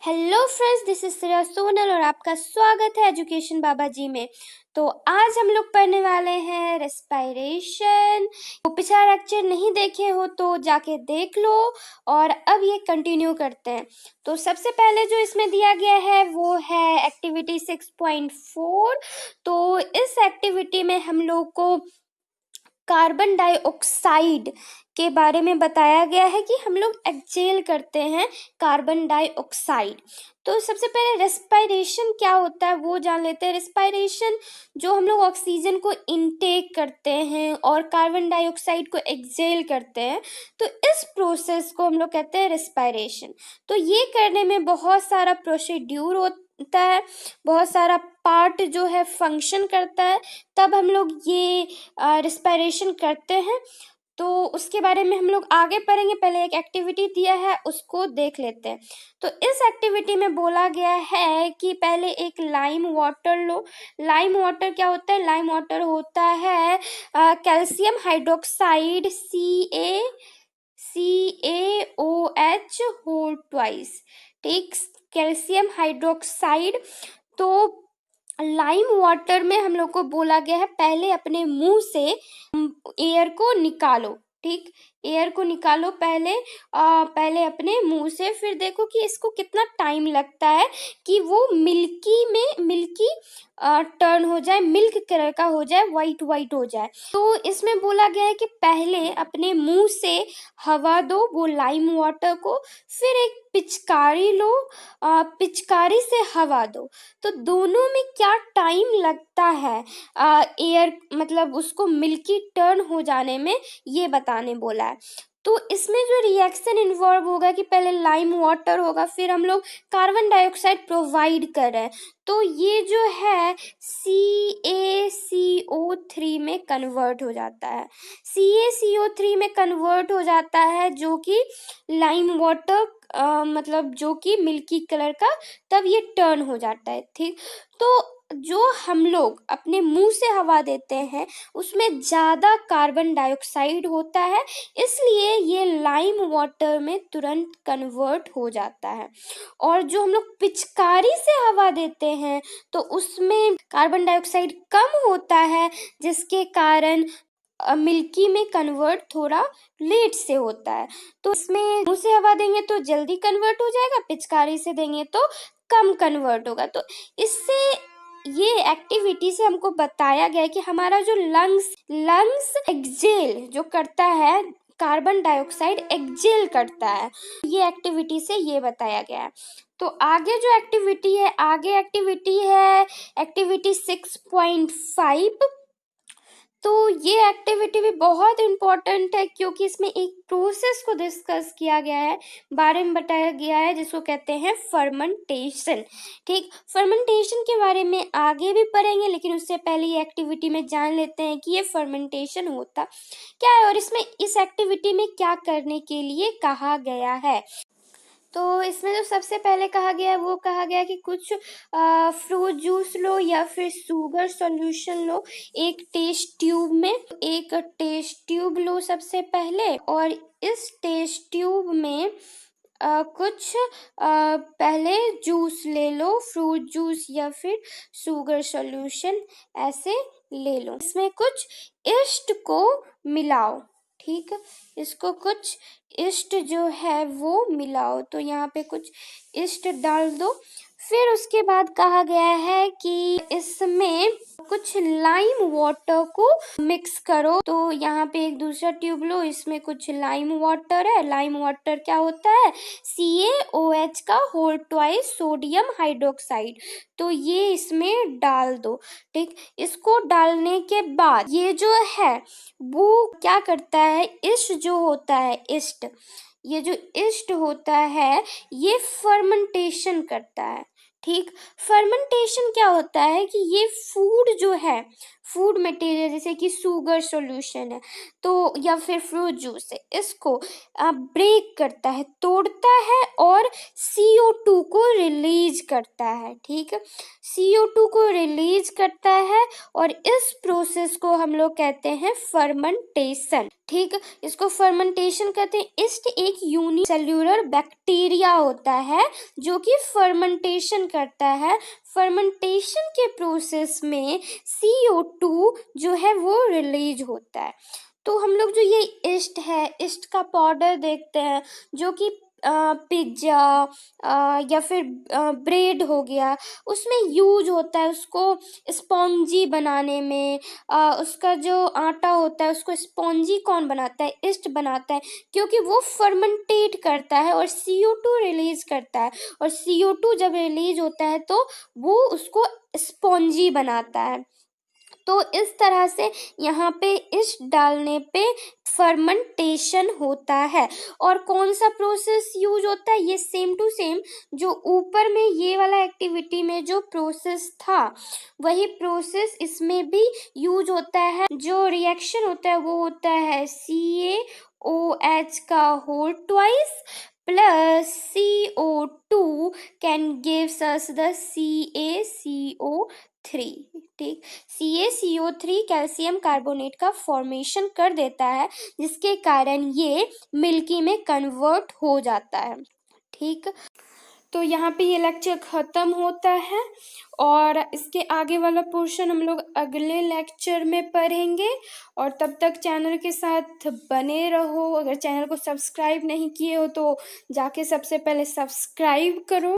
Hello friends, this is Shreya Sonal और आपका स्वागत है एजुकेशन बाबा जी में। तो आज हम लोग पढ़ने वाले हैं रेस्पिरेशन। तो पिछला लेक्चर नहीं देखे हो तो जाके देख लो और अब ये कंटिन्यू करते हैं। तो सबसे पहले जो इसमें दिया गया है वो है एक्टिविटी 6.4। तो इस एक्टिविटी में हम लोग को कार्बन डाइऑक्साइड के बारे में बताया गया है कि हम लोग एक्सहेल करते हैं कार्बन डाइऑक्साइड। तो सबसे पहले रेस्पिरेशन क्या होता है वो जान लेते हैं। रेस्पिरेशन जो हम लोग ऑक्सीजन को इनटेक करते हैं और कार्बन डाइऑक्साइड को एक्सहेल करते हैं, तो इस प्रोसेस को हम लोग कहते हैं रेस्पिरेशन। तो ये करने में बहुत सारा प्रोसीड्यूर होता है, बहुत सारा पार्ट जो है फंक्शन करता है, तब हम लोग ये रेस्पिरेशन करते हैं। तो उसके बारे में हम लोग आगे पढ़ेंगे। पहले एक एक्टिविटी दिया है उसको देख लेते हैं। तो इस एक्टिविटी में बोला गया है कि पहले एक लाइम वाटर लो। लाइम वाटर क्या होता है? लाइम वाटर होता है calcium hydroxide CaOH whole twice, ठीक, कैल्शियम हाइड्रोक्साइड। तो लाइम वाटर में हम लोग को बोला गया है पहले अपने मुंह से एयर को निकालो, ठीक, एयर को निकालो पहले अपने मुंह से। फिर देखो कि इसको कितना टाइम लगता है कि वो मिल्की टर्न हो जाए, मिल्क कलर का हो जाए, वाइट हो जाए। तो इसमें बोला गया है कि पहले अपने मुंह से हवा दो वो लाइम वाटर को, फिर एक पिचकारी लो, पिचकारी से हवा दो। तो दोनों में क्या टाइम लगता है एयर मतलब उसको मिल्की टर्न हो जाने में, ये बताने बोला है। तो इसमें जो रिएक्शन इन्वॉल्व होगा कि पहले लाइम वाटर होगा, फिर हम लोग कार्बन डाइऑक्साइड प्रोवाइड कर रहे हैं, तो ये जो है CaCO3 में कन्वर्ट हो जाता है। CaCO3 में कन्वर्ट हो जाता है जो कि लाइम वाटर मतलब जो कि मिल्की कलर का, तब ये टर्न हो जाता है, ठीक। तो जो हम लोग अपने मुंह से हवा देते हैं उसमें ज़्यादा कार्बन डाइऑक्साइड होता है, इसलिए ये लाइम वाटर में तुरंत कन्वर्ट हो जाता है। और जो हम लोग पिचकारी से हवा देते हैं तो उसमें कार्बन डाइऑक्साइड कम होता है, जिसके कारण मिल्की में कन्वर्ट थोड़ा लेट से होता है। तो इसमें मुंह से हवा देंगे तो जल्दी कन्वर्ट हो जाएगा, पिचकारी से देंगे तो कम कन्वर्ट होगा। तो इससे ये एक्टिविटी से हमको बताया गया है कि हमारा जो लंग्स एक्सहेल जो करता है, कार्बन डाइऑक्साइड एक्सहेल करता है, ये एक्टिविटी से ये बताया गया है। तो आगे जो एक्टिविटी है एक्टिविटी 6.5। तो ये एक्टिविटी भी बहुत इम्पोर्टेंट है क्योंकि इसमें एक प्रोसेस को डिस्कस किया गया है, बारे में बताया गया है, जिसको कहते हैं फर्मेंटेशन, ठीक। फर्मेंटेशन के बारे में आगे भी पढ़ेंगे, लेकिन उससे पहले ये एक्टिविटी में जान लेते हैं कि ये फर्मेंटेशन होता क्या है और इसमें इस एक्टिविटी में क्या करने के लिए कहा गया है। तो इसमें जो सबसे पहले कहा गया है वो कहा गया कि कुछ फ्रूट जूस लो या फिर शुगर सॉल्यूशन लो। एक टेस्ट ट्यूब लो सबसे पहले, और इस टेस्ट ट्यूब में कुछ पहले जूस ले लो, फ्रूट जूस या फिर शुगर सॉल्यूशन ऐसे ले लो। इसमें कुछ ईस्ट को मिलाओ, ठीक, इसको कुछ ईस्ट जो है वो मिलाओ। तो यहाँ पे कुछ ईस्ट डाल दो। फिर उसके बाद कहा गया है कि इसमें कुछ लाइम वाटर को मिक्स करो। तो यहाँ पे एक दूसरा ट्यूब लो, इसमें कुछ लाइम वाटर है। लाइम वाटर क्या होता है? CaOH का होल ट्वाइस सोडियम हाइड्रोक्साइड। तो ये इसमें डाल दो, ठीक। इसको डालने के बाद ये जो है वो क्या करता है, ईस्ट जो होता है, ये जो ईस्ट होता है ये फर्मेंटेशन करता है, ठीक। फर्मेंटेशन क्या होता है कि ये फूड जो है, फूड मटेरियल जैसे कि शुगर सॉल्यूशन है तो या फिर फ्रूट जूस है, इसको ब्रेक करता है, तोड़ता है और CO2 को रिलीज करता है। ठीक है, CO2 को रिलीज करता है और इस प्रोसेस को हम लोग कहते हैं फर्मेंटेशन। ठीक, इसको फर्मेंटेशन कहते हैं। ईस्ट एक यूनिसेल्यूलर बैक्टीरिया होता है जो कि फर्मेंटेशन करता है। फर्मेंटेशन के प्रोसेस में CO2 जो है वो रिलीज होता है। तो हम लोग जो ये ईस्ट है, ईस्ट का पाउडर देखते हैं जो कि पिज्ज़ा या फिर ब्रेड हो गया, उसमें यूज होता है, उसको स्पॉन्जी बनाने में। उसका जो आटा होता है उसको स्पॉन्जी कौन बनाता है? ईस्ट बनाता है, क्योंकि वो फर्मेंटेट करता है और CO2 रिलीज करता है, और CO2 जब रिलीज होता है तो वो उसको स्पॉन्जी बनाता है। तो इस तरह से यहाँ पे ईस्ट डालने पे फर्मेंटेशन होता है। और कौन सा प्रोसेस यूज होता है? ये सेम टू सेम जो ऊपर में ये वाला एक्टिविटी में जो प्रोसेस था वही प्रोसेस इसमें भी यूज होता है। जो रिएक्शन होता है वो होता है CaOH का whole twice plus CO2 can gives us the CaCO3। ठीक, CaCO3 कैल्शियम कार्बोनेट का फॉर्मेशन कर देता है जिसके कारण ये मिल्की में कन्वर्ट हो जाता है। ठीक, तो यहाँ पे ये लेक्चर ख़त्म होता है और इसके आगे वाला पोर्शन हम लोग अगले लेक्चर में पढ़ेंगे। और तब तक चैनल के साथ बने रहो। अगर चैनल को सब्सक्राइब नहीं किए हो तो जाके सबसे पहले सब्सक्राइब करो।